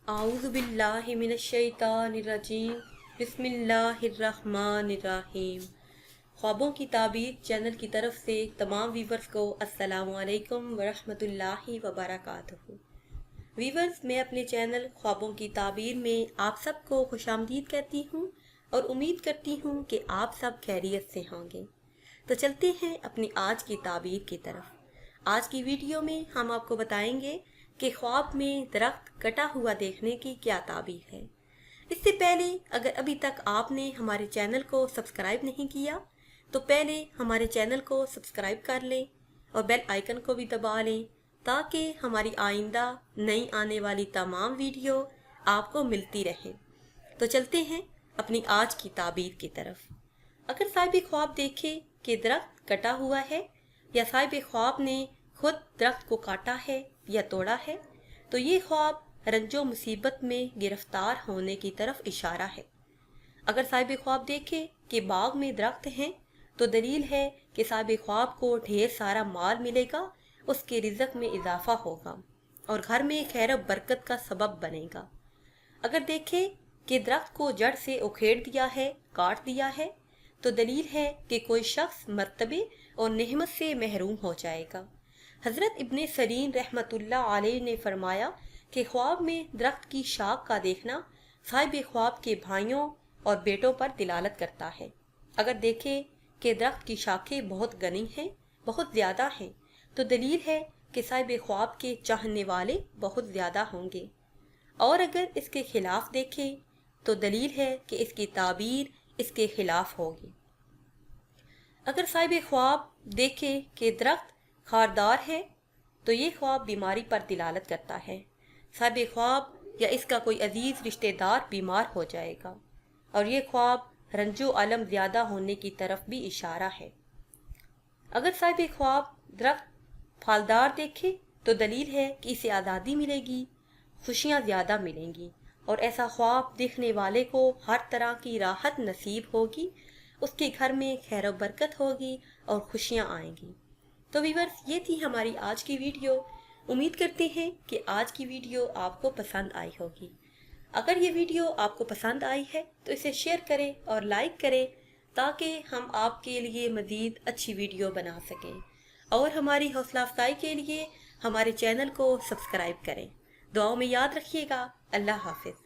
आऊज़ु बिल्लाहि मिनश्शैतानिर्रजीम बिस्मिल्लाहिर्रहमानिर्रहीम। ख्वाबों की ताबीर चैनल की तरफ से तमाम व्यूवर्स को अस्सलामु अलैकुम वरहमतुल्लाहि वबरकातुहू। व्यूवर्स, मैं अपने चैनल ख्वाबों की ताबीर में आप सबको खुशामदीद कहती हूँ और उम्मीद करती हूँ कि आप सब खैरियत से होंगे। तो चलते हैं अपनी आज की ताबीर की तरफ। आज की वीडियो में हम आपको बताएंगे कि ख्वाब में दरख्त कटा हुआ देखने की क्या ताबीर है। इससे पहले अगर अभी तक आपने हमारे चैनल को सब्सक्राइब नहीं किया तो पहले हमारे चैनल को सब्सक्राइब कर लें और बेल आइकन को भी दबा लें ताकि हमारी आइंदा नई आने वाली तमाम वीडियो आपको मिलती रहे। तो चलते हैं अपनी आज की ताबीर की तरफ। अगर साहिब ख्वाब देखे कि दरख्त कटा हुआ है या साहिब ख्वाब ने खुद दरख्त को काटा है या तोड़ा है तो ये ख्वाब रंजो मुसीबत में गिरफ्तार होने की तरफ इशारा है। अगर साहिब ख्वाब देखे कि बाग में दरख्त हैं तो दलील है कि साहिब ख्वाब को ढेर सारा माल मिलेगा, उसके रिज़्क में इजाफा होगा और घर में खैर बरकत का सबब बनेगा। अगर देखे कि दरख्त को जड़ से उखेड़ दिया है, काट दिया है तो दलील है कि कोई शख्स मर्तबे और नेहमत से महरूम हो जाएगा। हज़रत इब्ने सरीन रहमतुल्लाह अलैह ने फरमाया कि ख्वाब में दरख्त की शाख का देखना साहिब ख्वाब के भाइयों और बेटों पर दिलालत करता है। अगर देखे कि दरख्त की शाखें बहुत घनी हैं, बहुत ज़्यादा हैं तो दलील है कि साहिब ख्वाब के चाहने वाले बहुत ज़्यादा होंगे। और अगर इसके खिलाफ देखे तो दलील है कि इसकी ताबीर इसके खिलाफ होगी। अगर साहिब ख्वाब देखे कि दरख्त खारदार है तो ये ख्वाब बीमारी पर दिलालत करता है। साहिब ख्वाब या इसका कोई अजीज रिश्तेदार बीमार हो जाएगा और ये ख्वाब रंजो अलम ज़्यादा होने की तरफ भी इशारा है। अगर साहिब ख्वाब दरख्त फलदार देखे तो दलील है कि इसे आज़ादी मिलेगी, खुशियाँ ज़्यादा मिलेंगी और ऐसा ख्वाब देखने वाले को हर तरह की राहत नसीब होगी, उसके घर में खैर बरकत होगी और खुशियाँ आएंगी। तो व्यूअर्स, ये थी हमारी आज की वीडियो। उम्मीद करते हैं कि आज की वीडियो आपको पसंद आई होगी। अगर ये वीडियो आपको पसंद आई है तो इसे शेयर करें और लाइक करें ताकि हम आपके लिए मज़ीद अच्छी वीडियो बना सकें और हमारी हौसला अफजाई के लिए हमारे चैनल को सब्सक्राइब करें। दुआओं में याद रखिएगा। अल्लाह हाफिज़।